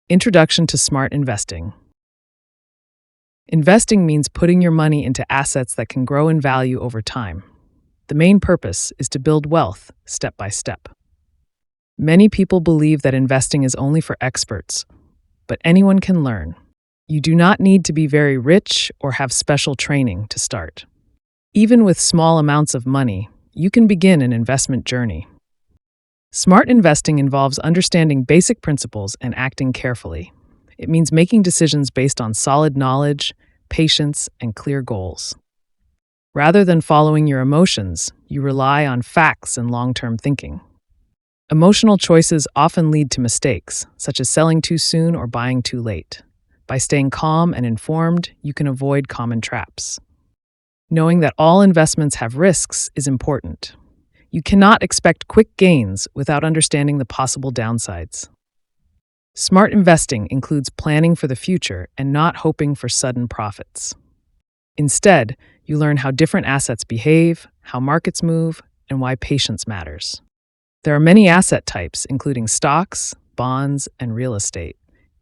Introduction to Smart Investing. Investing means putting your money into assets that can grow in value over time. The main purpose is to build wealth step by step. Many people believe that investing is only for experts, but anyone can learn. You do not need to be very rich or have special training to start. Even with small amounts of money, you can begin an investment journey. Smart investing involves understanding basic principles and acting carefully. It means making decisions based on solid knowledge, patience, and clear goals. Rather than following your emotions, you rely on facts and long-term thinking. Emotional choices often lead to mistakes, such as selling too soon or buying too late. By staying calm and informed, you can avoid common traps. Knowing that all investments have risks is important. You cannot expect quick gains without understanding the possible downsides. Smart investing includes planning for the future and not hoping for sudden profits. Instead, you learn how different assets behave, how markets move, and why patience matters. There are many asset types, including stocks, bonds, and real estate.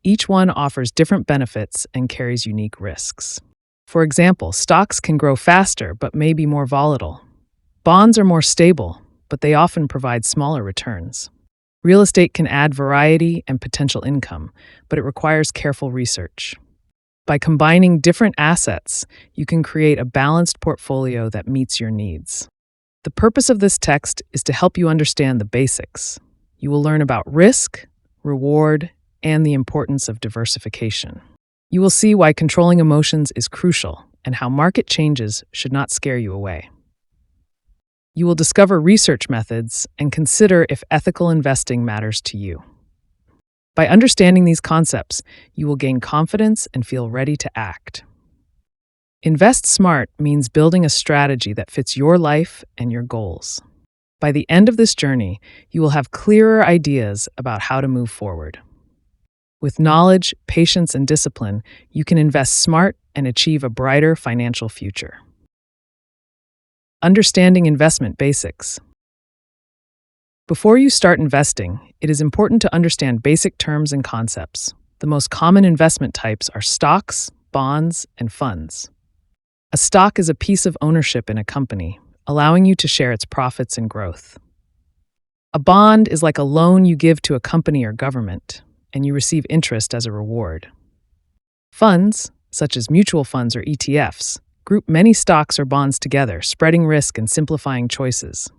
Each one offers different benefits and carries unique risks. For example, stocks can grow faster but may be more volatile. Bonds are more stable, but they often provide smaller returns. Real estate can add variety and potential income, but it requires careful research. By combining different assets, you can create a balanced portfolio that meets your needs. The purpose of this text is to help you understand the basics. You will learn about risk, reward, and the importance of diversification. You will see why controlling emotions is crucial and how market changes should not scare you away. You will discover research methods and consider if ethical investing matters to you. By understanding these concepts, you will gain confidence and feel ready to act. Invest smart means building a strategy that fits your life and your goals. By the end of this journey, you will have clearer ideas about how to move forward. With knowledge, patience, and discipline, you can invest smart and achieve a brighter financial future. Understanding investment basics. Before you start investing, it is important to understand basic terms and concepts. The most common investment types are stocks, bonds, and funds. A stock is a piece of ownership in a company, allowing you to share its profits and growth. A bond is like a loan you give to a company or government, and you receive interest as a reward. Funds, such as mutual funds or ETFs, group many stocks or bonds together, spreading risk and simplifying choices.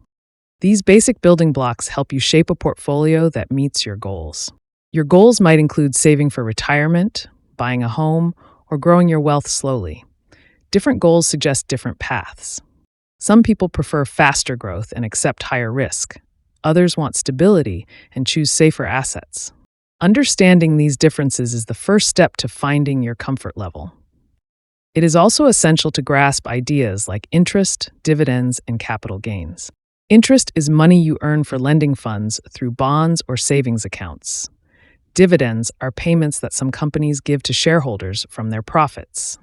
These basic building blocks help you shape a portfolio that meets your goals. Your goals might include saving for retirement, buying a home, or growing your wealth slowly. Different goals suggest different paths. Some people prefer faster growth and accept higher risk. Others want stability and choose safer assets. Understanding these differences is the first step to finding your comfort level. It is also essential to grasp ideas like interest, dividends, and capital gains. Interest is money you earn for lending funds through bonds or savings accounts. Dividends are payments that some companies give to shareholders from their profits.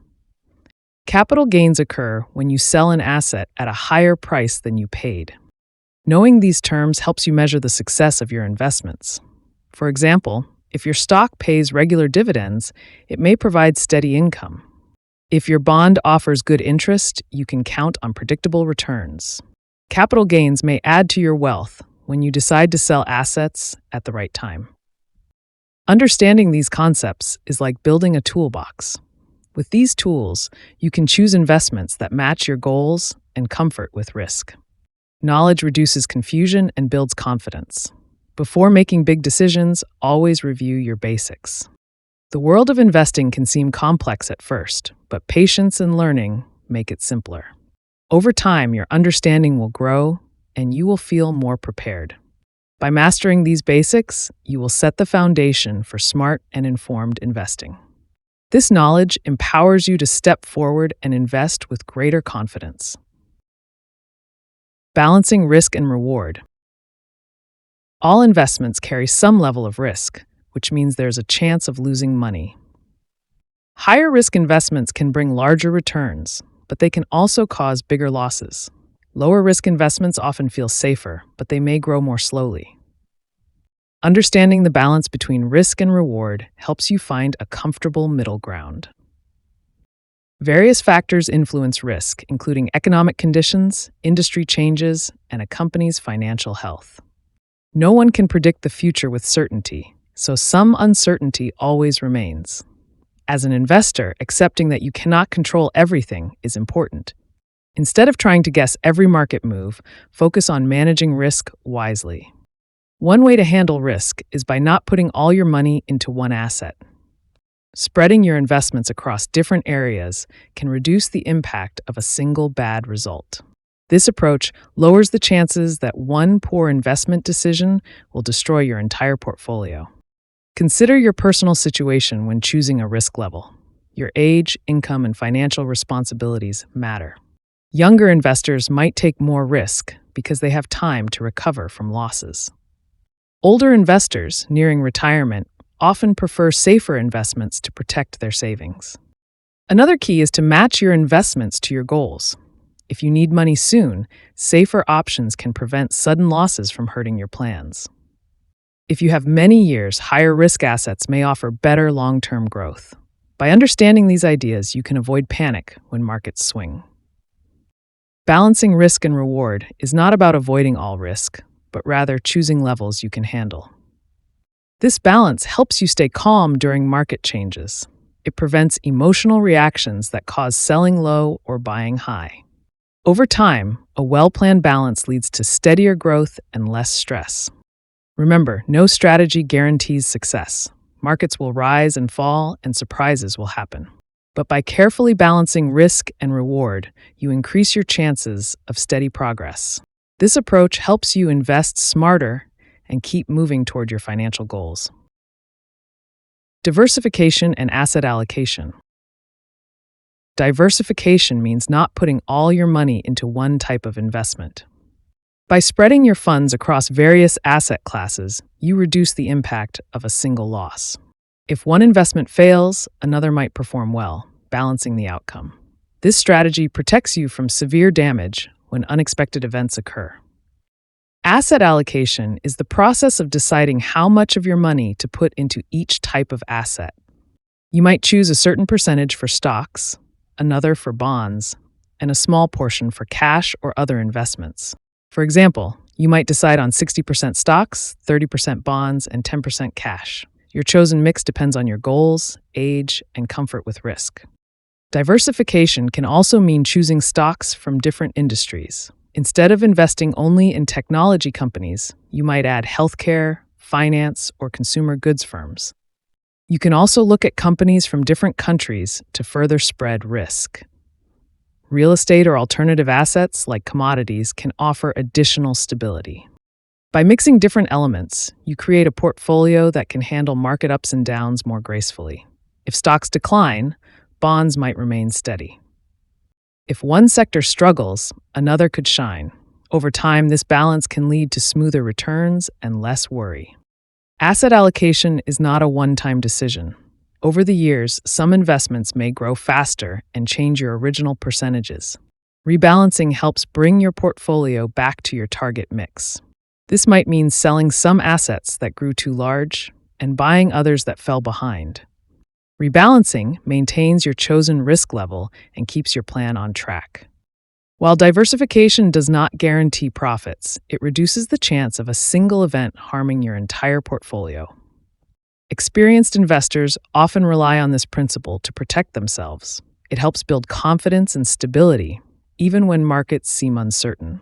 Capital gains occur when you sell an asset at a higher price than you paid. Knowing these terms helps you measure the success of your investments. For example, if your stock pays regular dividends, it may provide steady income. If your bond offers good interest, you can count on predictable returns. Capital gains may add to your wealth when you decide to sell assets at the right time. Understanding these concepts is like building a toolbox. With these tools, you can choose investments that match your goals and comfort with risk. Knowledge reduces confusion and builds confidence. Before making big decisions, always review your basics. The world of investing can seem complex at first, but patience and learning make it simpler. Over time, your understanding will grow and you will feel more prepared. By mastering these basics, you will set the foundation for smart and informed investing. This knowledge empowers you to step forward and invest with greater confidence. Balancing risk and reward. All investments carry some level of risk, which means there's a chance of losing money. Higher risk investments can bring larger returns, but they can also cause bigger losses. Lower risk investments often feel safer, but they may grow more slowly. Understanding the balance between risk and reward helps you find a comfortable middle ground. Various factors influence risk, including economic conditions, industry changes, and a company's financial health. No one can predict the future with certainty, so some uncertainty always remains. As an investor, accepting that you cannot control everything is important. Instead of trying to guess every market move, focus on managing risk wisely. One way to handle risk is by not putting all your money into one asset. Spreading your investments across different areas can reduce the impact of a single bad result. This approach lowers the chances that one poor investment decision will destroy your entire portfolio. Consider your personal situation when choosing a risk level. Your age, income, and financial responsibilities matter. Younger investors might take more risk because they have time to recover from losses. Older investors nearing retirement often prefer safer investments to protect their savings. Another key is to match your investments to your goals. If you need money soon, safer options can prevent sudden losses from hurting your plans. If you have many years, higher risk assets may offer better long-term growth. By understanding these ideas, you can avoid panic when markets swing. Balancing risk and reward is not about avoiding all risk, but rather choosing levels you can handle. This balance helps you stay calm during market changes. It prevents emotional reactions that cause selling low or buying high. Over time, a well-planned balance leads to steadier growth and less stress. Remember, no strategy guarantees success. Markets will rise and fall, and surprises will happen. But by carefully balancing risk and reward, you increase your chances of steady progress. This approach helps you invest smarter and keep moving toward your financial goals. Diversification and asset allocation. Diversification means not putting all your money into one type of investment. By spreading your funds across various asset classes, you reduce the impact of a single loss. If one investment fails, another might perform well, balancing the outcome. This strategy protects you from severe damage when unexpected events occur. Asset allocation is the process of deciding how much of your money to put into each type of asset. You might choose a certain percentage for stocks, another for bonds, and a small portion for cash or other investments. For example, you might decide on 60% stocks, 30% bonds, and 10% cash. Your chosen mix depends on your goals, age, and comfort with risk. Diversification can also mean choosing stocks from different industries. Instead of investing only in technology companies, you might add healthcare, finance, or consumer goods firms. You can also look at companies from different countries to further spread risk. Real estate or alternative assets, like commodities, can offer additional stability. By mixing different elements, you create a portfolio that can handle market ups and downs more gracefully. If stocks decline, bonds might remain steady. If one sector struggles, another could shine. Over time, this balance can lead to smoother returns and less worry. Asset allocation is not a one-time decision. Over the years, some investments may grow faster and change your original percentages. Rebalancing helps bring your portfolio back to your target mix. This might mean selling some assets that grew too large and buying others that fell behind. Rebalancing maintains your chosen risk level and keeps your plan on track. While diversification does not guarantee profits, it reduces the chance of a single event harming your entire portfolio. Experienced investors often rely on this principle to protect themselves. It helps build confidence and stability, even when markets seem uncertain.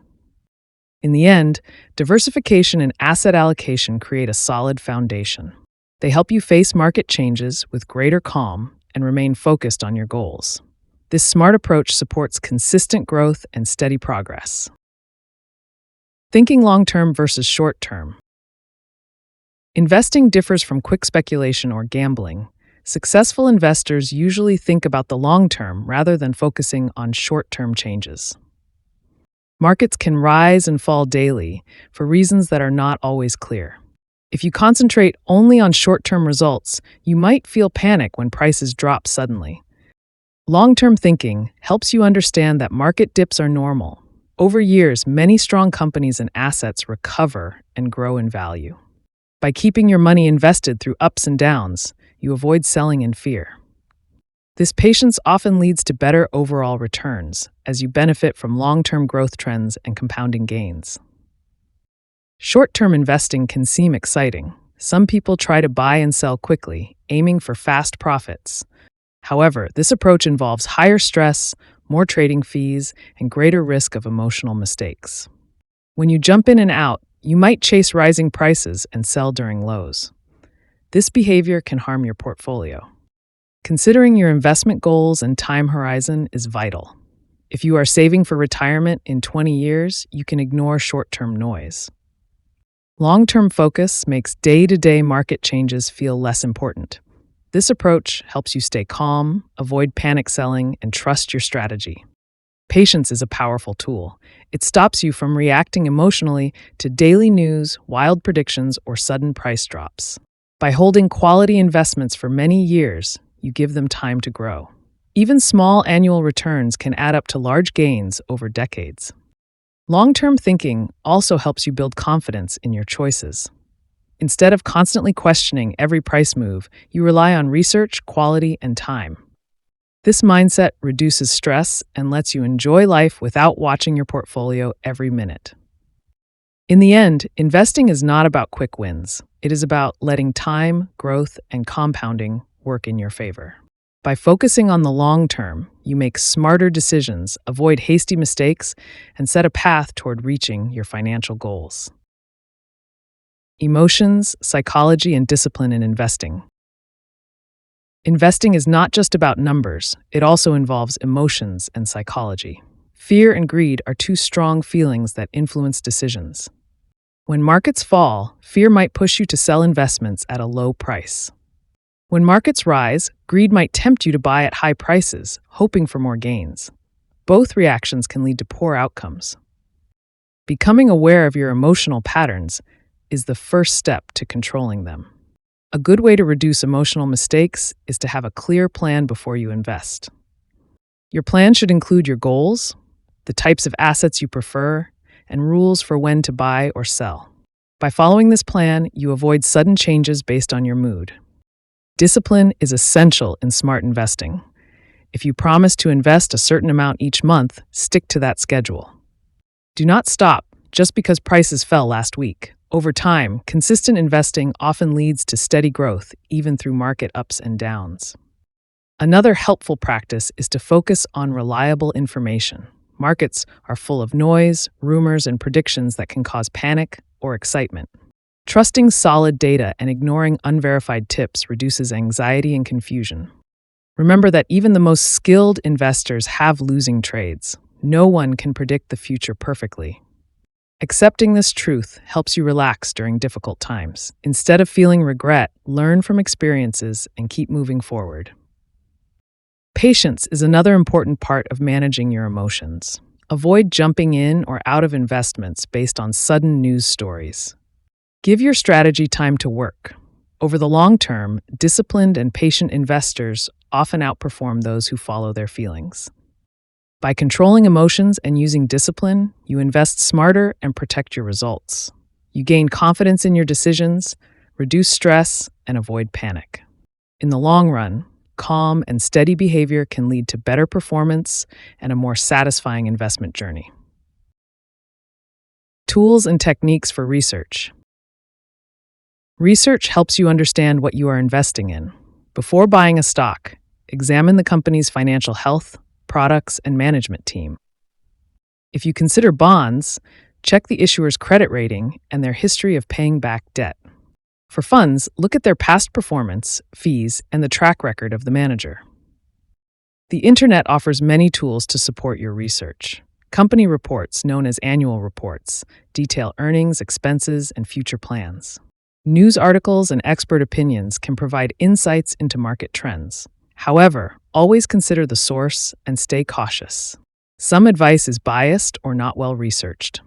In the end, diversification and asset allocation create a solid foundation. They help you face market changes with greater calm and remain focused on your goals. This smart approach supports consistent growth and steady progress. Thinking long-term versus short-term. Investing differs from quick speculation or gambling. Successful investors usually think about the long term rather than focusing on short-term changes. Markets can rise and fall daily for reasons that are not always clear. If you concentrate only on short-term results, you might feel panic when prices drop suddenly. Long-term thinking helps you understand that market dips are normal. Over years, many strong companies and assets recover and grow in value. By keeping your money invested through ups and downs, you avoid selling in fear. This patience often leads to better overall returns, as you benefit from long-term growth trends and compounding gains. Short-term investing can seem exciting. Some people try to buy and sell quickly, aiming for fast profits. However, this approach involves higher stress, more trading fees, and greater risk of emotional mistakes. When you jump in and out, you might chase rising prices and sell during lows. This behavior can harm your portfolio. Considering your investment goals and time horizon is vital. If you are saving for retirement in 20 years, you can ignore short-term noise. Long-term focus makes day-to-day market changes feel less important. This approach helps you stay calm, avoid panic selling, and trust your strategy. Patience is a powerful tool. It stops you from reacting emotionally to daily news, wild predictions, or sudden price drops. By holding quality investments for many years, you give them time to grow. Even small annual returns can add up to large gains over decades. Long-term thinking also helps you build confidence in your choices. Instead of constantly questioning every price move, you rely on research, quality, and time. This mindset reduces stress and lets you enjoy life without watching your portfolio every minute. In the end, investing is not about quick wins. It is about letting time, growth, and compounding work in your favor. By focusing on the long term, you make smarter decisions, avoid hasty mistakes, and set a path toward reaching your financial goals. Emotions, psychology, and discipline in investing. Investing is not just about numbers, it also involves emotions and psychology. Fear and greed are two strong feelings that influence decisions. When markets fall, fear might push you to sell investments at a low price. When markets rise, greed might tempt you to buy at high prices, hoping for more gains. Both reactions can lead to poor outcomes. Becoming aware of your emotional patterns is the first step to controlling them. A good way to reduce emotional mistakes is to have a clear plan before you invest. Your plan should include your goals, the types of assets you prefer, and rules for when to buy or sell. By following this plan, you avoid sudden changes based on your mood. Discipline is essential in smart investing. If you promise to invest a certain amount each month, stick to that schedule. Do not stop just because prices fell last week. Over time, consistent investing often leads to steady growth, even through market ups and downs. Another helpful practice is to focus on reliable information. Markets are full of noise, rumors, and predictions that can cause panic or excitement. Trusting solid data and ignoring unverified tips reduces anxiety and confusion. Remember that even the most skilled investors have losing trades. No one can predict the future perfectly. Accepting this truth helps you relax during difficult times. Instead of feeling regret, learn from experiences and keep moving forward. Patience is another important part of managing your emotions. Avoid jumping in or out of investments based on sudden news stories. Give your strategy time to work. Over the long term, disciplined and patient investors often outperform those who follow their feelings. By controlling emotions and using discipline, you invest smarter and protect your results. You gain confidence in your decisions, reduce stress, and avoid panic. In the long run, calm and steady behavior can lead to better performance and a more satisfying investment journey. Tools and techniques for research. Research helps you understand what you are investing in. Before buying a stock, examine the company's financial health, products, and management team. If you consider bonds, check the issuer's credit rating and their history of paying back debt. For funds, look at their past performance, fees, and the track record of the manager. The internet offers many tools to support your research. Company reports, known as annual reports, detail earnings, expenses, and future plans. News articles and expert opinions can provide insights into market trends. However, always consider the source and stay cautious. Some advice is biased or not well researched.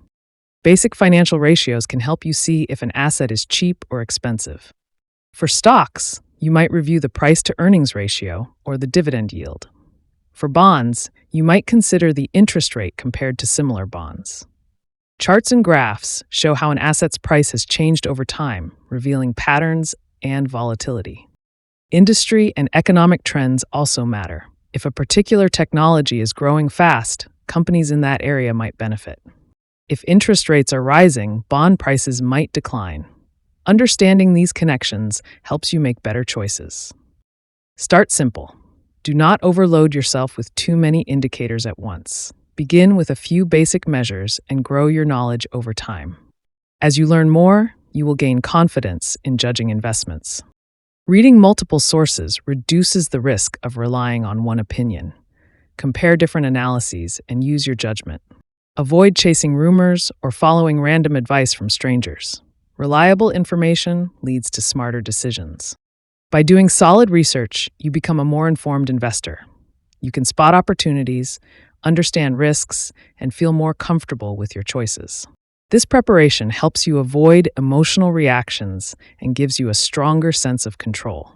Basic financial ratios can help you see if an asset is cheap or expensive. For stocks, you might review the price-to-earnings ratio or the dividend yield. For bonds, you might consider the interest rate compared to similar bonds. Charts and graphs show how an asset's price has changed over time, revealing patterns and volatility. Industry and economic trends also matter. If a particular technology is growing fast, companies in that area might benefit. If interest rates are rising, bond prices might decline. Understanding these connections helps you make better choices. Start simple. Do not overload yourself with too many indicators at once. Begin with a few basic measures and grow your knowledge over time. As you learn more, you will gain confidence in judging investments. Reading multiple sources reduces the risk of relying on one opinion. Compare different analyses and use your judgment. Avoid chasing rumors or following random advice from strangers. Reliable information leads to smarter decisions. By doing solid research, you become a more informed investor. You can spot opportunities, understand risks, and feel more comfortable with your choices. This preparation helps you avoid emotional reactions and gives you a stronger sense of control.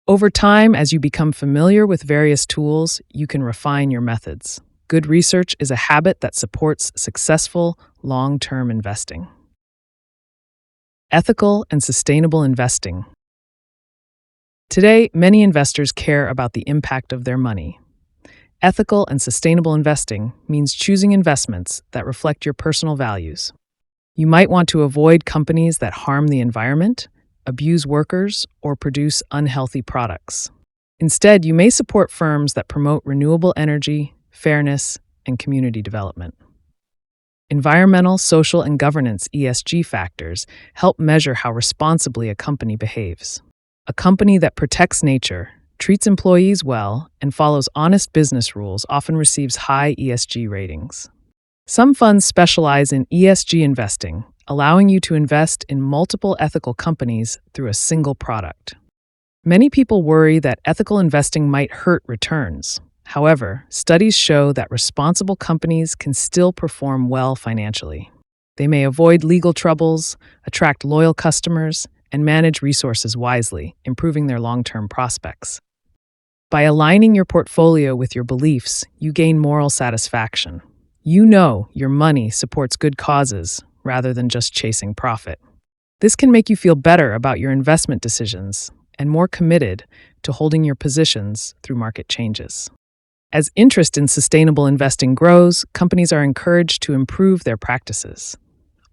Over time, as you become familiar with various tools, you can refine your methods. Good research is a habit that supports successful, long-term investing. Ethical and sustainable investing. Today, many investors care about the impact of their money. Ethical and sustainable investing means choosing investments that reflect your personal values. You might want to avoid companies that harm the environment, abuse workers, or produce unhealthy products. Instead, you may support firms that promote renewable energy, fairness, and community development. Environmental, social, and governance (ESG) factors help measure how responsibly a company behaves. A company that protects nature, treats employees well, and follows honest business rules often receives high ESG ratings. Some funds specialize in ESG investing, allowing you to invest in multiple ethical companies through a single product. Many people worry that ethical investing might hurt returns. However, studies show that responsible companies can still perform well financially. They may avoid legal troubles, attract loyal customers, and manage resources wisely, improving their long-term prospects. By aligning your portfolio with your beliefs, you gain moral satisfaction. You know your money supports good causes rather than just chasing profit. This can make you feel better about your investment decisions and more committed to holding your positions through market changes. As interest in sustainable investing grows, companies are encouraged to improve their practices.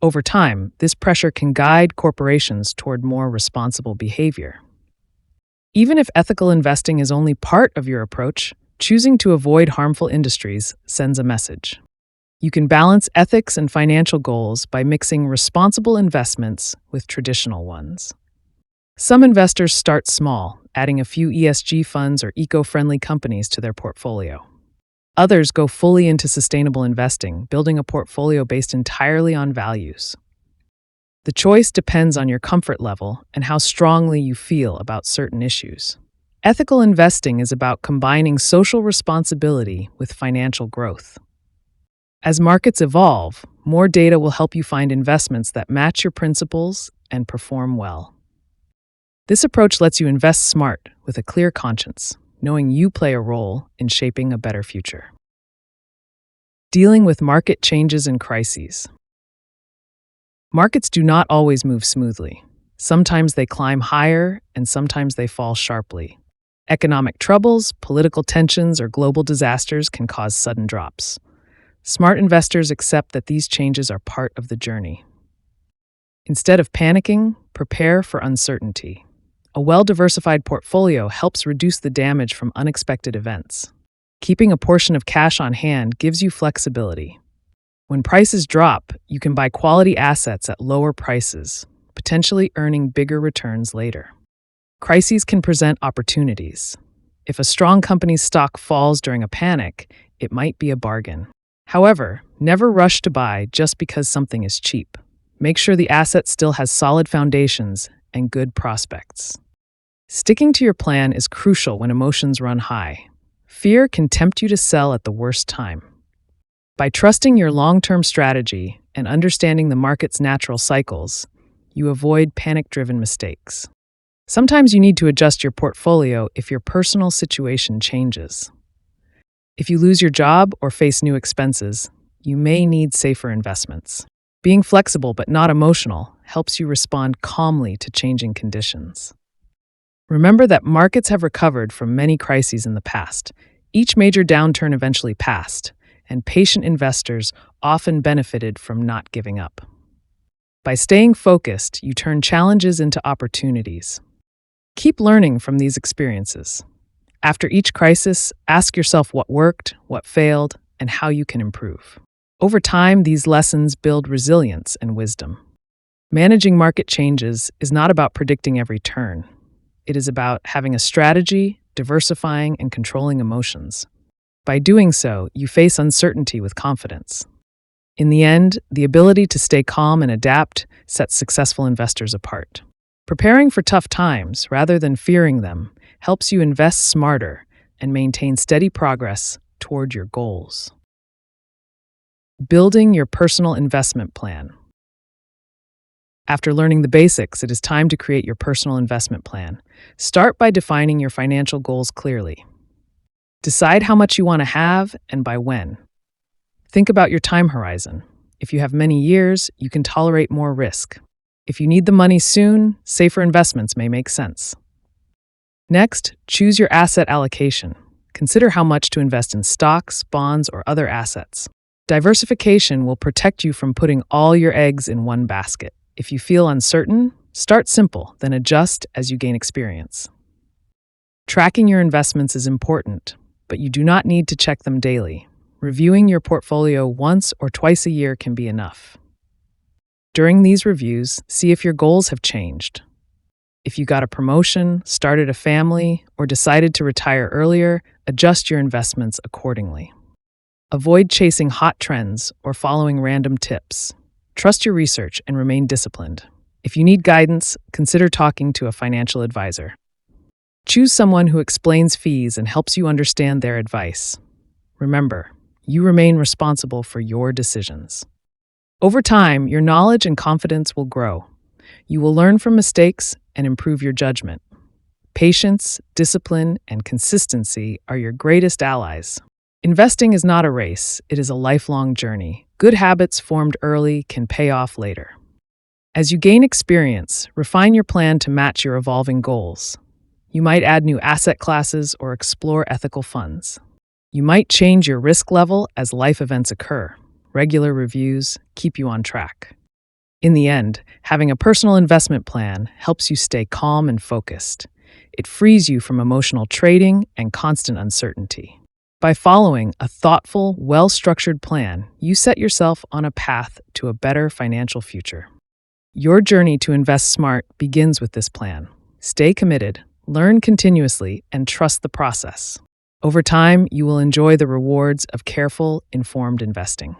Over time, this pressure can guide corporations toward more responsible behavior. Even if ethical investing is only part of your approach, choosing to avoid harmful industries sends a message. You can balance ethics and financial goals by mixing responsible investments with traditional ones. Some investors start small, adding a few ESG funds or eco-friendly companies to their portfolio. Others go fully into sustainable investing, building a portfolio based entirely on values. The choice depends on your comfort level and how strongly you feel about certain issues. Ethical investing is about combining social responsibility with financial growth. As markets evolve, more data will help you find investments that match your principles and perform well. This approach lets you invest smart with a clear conscience, knowing you play a role in shaping a better future. Dealing with market changes and crises. Markets do not always move smoothly. Sometimes they climb higher and sometimes they fall sharply. Economic troubles, political tensions, or global disasters can cause sudden drops. Smart investors accept that these changes are part of the journey. Instead of panicking, prepare for uncertainty. A well-diversified portfolio helps reduce the damage from unexpected events. Keeping a portion of cash on hand gives you flexibility. When prices drop, you can buy quality assets at lower prices, potentially earning bigger returns later. Crises can present opportunities. If a strong company's stock falls during a panic, it might be a bargain. However, never rush to buy just because something is cheap. Make sure the asset still has solid foundations and good prospects. Sticking to your plan is crucial when emotions run high. Fear can tempt you to sell at the worst time. By trusting your long-term strategy and understanding the market's natural cycles, you avoid panic-driven mistakes. Sometimes you need to adjust your portfolio if your personal situation changes. If you lose your job or face new expenses, you may need safer investments. Being flexible but not emotional helps you respond calmly to changing conditions. Remember that markets have recovered from many crises in the past. Each major downturn eventually passed, and patient investors often benefited from not giving up. By staying focused, you turn challenges into opportunities. Keep learning from these experiences. After each crisis, ask yourself what worked, what failed, and how you can improve. Over time, these lessons build resilience and wisdom. Managing market changes is not about predicting every turn. It is about having a strategy, diversifying, and controlling emotions. By doing so, you face uncertainty with confidence. In the end, the ability to stay calm and adapt sets successful investors apart. Preparing for tough times rather than fearing them helps you invest smarter and maintain steady progress toward your goals. Building your personal investment plan. After learning the basics, it is time to create your personal investment plan. Start by defining your financial goals clearly. Decide how much you want to have and by when. Think about your time horizon. If you have many years, you can tolerate more risk. If you need the money soon, safer investments may make sense. Next, choose your asset allocation. Consider how much to invest in stocks, bonds, or other assets. Diversification will protect you from putting all your eggs in one basket. If you feel uncertain, start simple, then adjust as you gain experience. Tracking your investments is important, but you do not need to check them daily. Reviewing your portfolio once or twice a year can be enough. During these reviews, see if your goals have changed. If you got a promotion, started a family, or decided to retire earlier, adjust your investments accordingly. Avoid chasing hot trends or following random tips. Trust your research and remain disciplined. If you need guidance, consider talking to a financial advisor. Choose someone who explains fees and helps you understand their advice. Remember, you remain responsible for your decisions. Over time, your knowledge and confidence will grow. You will learn from mistakes and improve your judgment. Patience, discipline, and consistency are your greatest allies. Investing is not a race, it is a lifelong journey. Good habits formed early can pay off later. As you gain experience, refine your plan to match your evolving goals. You might add new asset classes or explore ethical funds. You might change your risk level as life events occur. Regular reviews keep you on track. In the end, having a personal investment plan helps you stay calm and focused. It frees you from emotional trading and constant uncertainty. By following a thoughtful, well-structured plan, you set yourself on a path to a better financial future. Your journey to invest smart begins with this plan. Stay committed, learn continuously, and trust the process. Over time, you will enjoy the rewards of careful, informed investing.